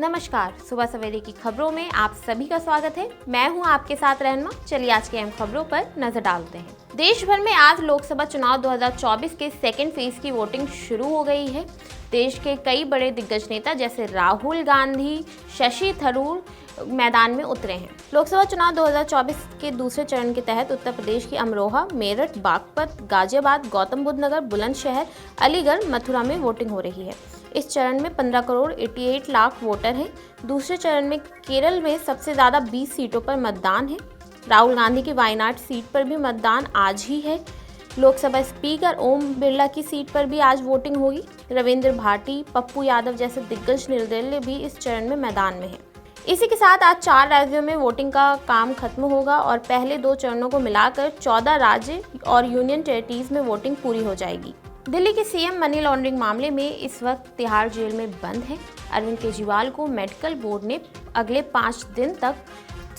नमस्कार, सुबह सवेरे की खबरों में आप सभी का स्वागत है। मैं हूं आपके साथ रहनुमा। चलिए आज की अहम खबरों पर नजर डालते हैं। देश भर में आज लोकसभा चुनाव 2024 के सेकेंड फेज की वोटिंग शुरू हो गई है। देश के कई बड़े दिग्गज नेता जैसे राहुल गांधी, शशि थरूर मैदान में उतरे हैं। लोकसभा चुनाव 2024 के दूसरे चरण के तहत उत्तर प्रदेश की अमरोहा, मेरठ, बागपत, गाजियाबाद, गौतम बुद्ध नगर, बुलंदशहर, अलीगढ़, मथुरा में वोटिंग हो रही है। इस चरण में 15 करोड़ 88 लाख वोटर हैं। दूसरे चरण में केरल में सबसे ज़्यादा 20 सीटों पर मतदान है। राहुल गांधी की वायनाड सीट पर भी मतदान आज ही है। लोकसभा स्पीकर ओम बिरला की सीट पर भी आज वोटिंग होगी। रविंद्र भाटी, पप्पू यादव जैसे दिग्गज निर्दलीय भी इस चरण में मैदान में हैं। इसी के साथ आज 4 राज्यों में वोटिंग का काम खत्म होगा और पहले 2 चरणों को मिलाकर 14 राज्य और यूनियन टेरिटरीज में वोटिंग पूरी हो जाएगी। दिल्ली के सीएम मनी लॉन्ड्रिंग मामले में इस वक्त तिहाड़ जेल में बंद हैं। अरविंद केजरीवाल को मेडिकल बोर्ड ने अगले 5 दिन तक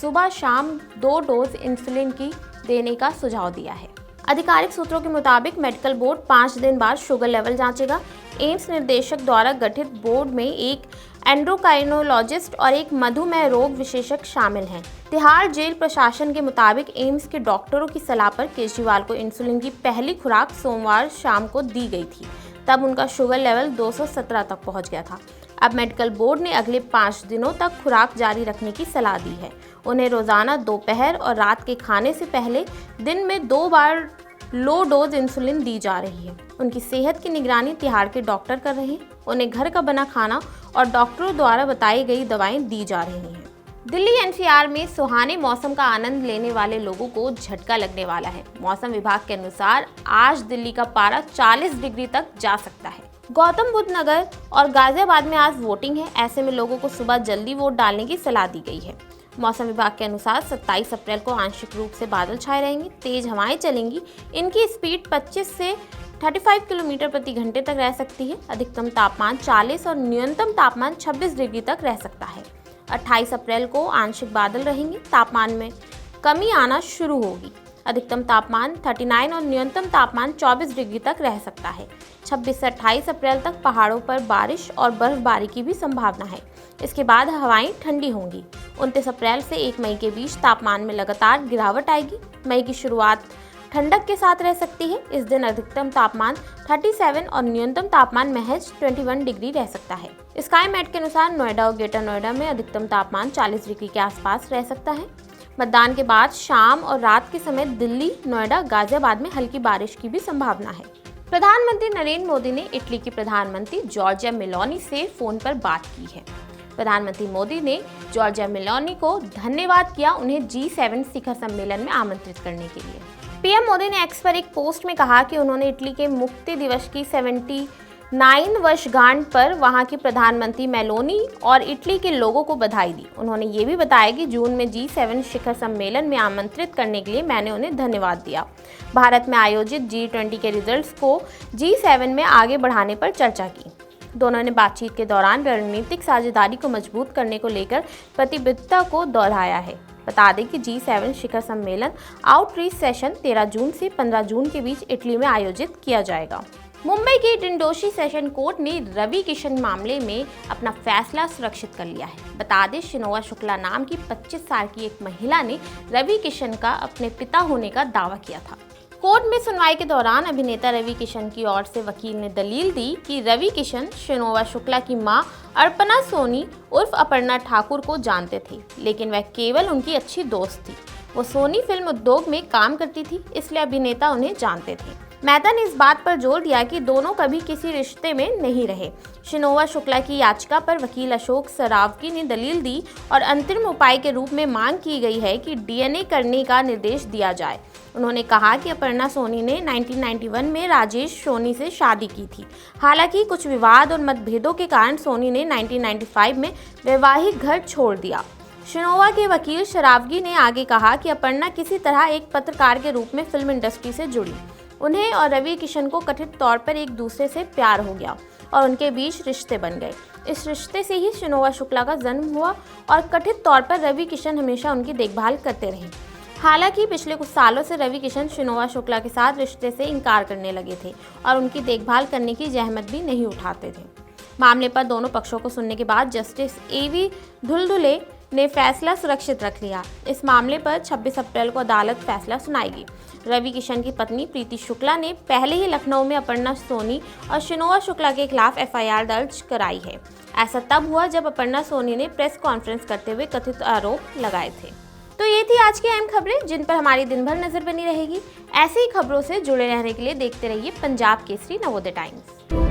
सुबह शाम 2 डोज इंसुलिन की देने का सुझाव दिया है। आधिकारिक सूत्रों के मुताबिक मेडिकल बोर्ड 5 दिन बाद शुगर लेवल जांचेगा। एम्स निदेशक द्वारा गठित बोर्ड में एक एंडोक्राइनोलॉजिस्ट और एक मधुमेह रोग विशेषज्ञ शामिल हैं। तिहाड़ जेल प्रशासन के मुताबिक एम्स के डॉक्टरों की सलाह पर केजरीवाल को इंसुलिन की पहली खुराक सोमवार शाम को दी गई थी। तब उनका शुगर लेवल 217 तक पहुंच गया था। अब मेडिकल बोर्ड ने अगले 5 दिनों तक खुराक जारी रखने की सलाह दी है। उन्हें रोजाना दोपहर और रात के खाने से पहले दिन में 2 बार लो डोज इंसुलिन दी जा रही है। उनकी सेहत की निगरानी तिहाड़ के डॉक्टर कर रहे हैं। उन्हें घर का बना खाना और डॉक्टरों द्वारा बताई गई दवाएं दी जा रही हैं। दिल्ली एनसीआर में सुहाने मौसम का आनंद लेने वाले लोगों को झटका लगने वाला है। मौसम विभाग के अनुसार आज दिल्ली का पारा 40 डिग्री तक जा सकता है। गौतम बुद्ध नगर और गाजियाबाद में आज वोटिंग है। ऐसे में लोगों को सुबह जल्दी वोट डालने की सलाह दी गई है। मौसम विभाग के अनुसार 27 अप्रैल को आंशिक रूप से बादल छाए रहेंगे। तेज हवाएं चलेंगी। इनकी स्पीड 25 से 35 किलोमीटर प्रति घंटे तक रह सकती है। अधिकतम तापमान 40 और न्यूनतम तापमान 26 डिग्री तक रह सकता है। 28 अप्रैल को आंशिक बादल रहेंगे। तापमान में कमी आना शुरू होगी। अधिकतम तापमान 39 और न्यूनतम तापमान 24 डिग्री तक रह सकता है। 26 से 28 अप्रैल तक पहाड़ों पर बारिश और बर्फबारी की भी संभावना है। इसके बाद हवाएं ठंडी होंगी। 29 अप्रैल से 1 मई के बीच तापमान में लगातार गिरावट आएगी। मई की शुरुआत ठंडक के साथ रह सकती है। इस दिन अधिकतम तापमान 37 और न्यूनतम तापमान महज 21 डिग्री रह सकता है। स्काई मैट के अनुसार नोएडा और ग्रेटर नोएडा में अधिकतम तापमान 40 डिग्री के आसपास रह सकता है। मतदान के बाद शाम और रात के समय दिल्ली, नोएडा, गाजियाबाद में हल्की बारिश की भी संभावना है। प्रधानमंत्री नरेंद्र मोदी ने इटली की प्रधानमंत्री जॉर्जिया मेलोनी से फोन पर बात की है। प्रधानमंत्री मोदी ने जॉर्जिया मेलोनी को धन्यवाद किया, उन्हें G7 शिखर सम्मेलन में आमंत्रित करने के लिए। पीएम मोदी ने एक्स पर एक पोस्ट में कहा कि उन्होंने इटली के मुक्ति दिवस की 79 वर्षगांठ पर वहां की प्रधानमंत्री मेलोनी और इटली के लोगों को बधाई दी। उन्होंने ये भी बताया कि जून में G7 शिखर सम्मेलन में आमंत्रित करने के लिए मैंने उन्हें धन्यवाद दिया। भारत में आयोजित G20 के रिजल्ट्स को G7 में आगे बढ़ाने पर चर्चा की। दोनों ने बातचीत के दौरान रणनीतिक साझेदारी को मजबूत करने को लेकर प्रतिबद्धता को दोहराया है। बता दें कि G7 शिखर सम्मेलन आउटरीच सेशन 13 जून से 15 जून के बीच इटली में आयोजित किया जाएगा। मुंबई की डिंडोशी सेशन कोर्ट ने रवि किशन मामले में अपना फैसला सुरक्षित कर लिया है। बता दें, शिनोवा शुक्ला नाम की 25 साल की एक महिला ने रवि किशन का अपने पिता होने का दावा किया था। कोर्ट में सुनवाई के दौरान अभिनेता रवि किशन की ओर से वकील ने दलील दी कि रवि किशन शिनोवा शुक्ला की मां अर्पणा सोनी उर्फ अपर्णा ठाकुर को जानते थे, लेकिन वह केवल उनकी अच्छी दोस्त थी। वो सोनी फिल्म उद्योग में काम करती थी, इसलिए अभिनेता उन्हें जानते थे। मेहता ने इस बात पर जोर दिया कि दोनों कभी किसी रिश्ते में नहीं रहे। शिनोवा शुक्ला की याचिका पर वकील अशोक सरावगी ने दलील दी और अंतरिम उपाय के रूप में मांग की गई है कि डीएनए करने का निर्देश दिया जाए। उन्होंने कहा कि अपर्णा सोनी ने 1991 में राजेश सोनी से शादी की थी। हालांकि कुछ विवाद और मतभेदों के कारण सोनी ने 1995 में वैवाहिक घर छोड़ दिया। शिनोवा के वकील शरावगी ने आगे कहा कि अपर्णा किसी तरह एक पत्रकार के रूप में फिल्म इंडस्ट्री से जुड़ी। उन्हें और रवि किशन को कथित तौर पर एक दूसरे से प्यार हो गया और उनके बीच रिश्ते बन गए। इस रिश्ते से ही शिनोवा शुक्ला का जन्म हुआ और कथित तौर पर रवि किशन हमेशा उनकी देखभाल करते रहे। हालांकि पिछले कुछ सालों से रवि किशन शिनोवा शुक्ला के साथ रिश्ते से इनकार करने लगे थे और उनकी देखभाल करने की जहमत भी नहीं उठाते थे। मामले पर दोनों पक्षों को सुनने के बाद जस्टिस एवी धुलधुले ने फैसला सुरक्षित रख लिया। इस मामले पर 26 अप्रैल को अदालत फैसला सुनाएगी। रवि किशन की पत्नी प्रीति शुक्ला ने पहले ही लखनऊ में अपर्णा सोनी और शिनोआ शुक्ला के खिलाफ एफआईआर दर्ज कराई है। ऐसा तब हुआ जब अपर्णा सोनी ने प्रेस कॉन्फ्रेंस करते हुए कथित आरोप लगाए थे। तो ये थी आज की अहम खबरें जिन पर हमारी दिन भर नजर बनी रहेगी। ऐसी ही खबरों से जुड़े रहने के लिए देखते रहिए पंजाब केसरी नवोदय टाइम्स।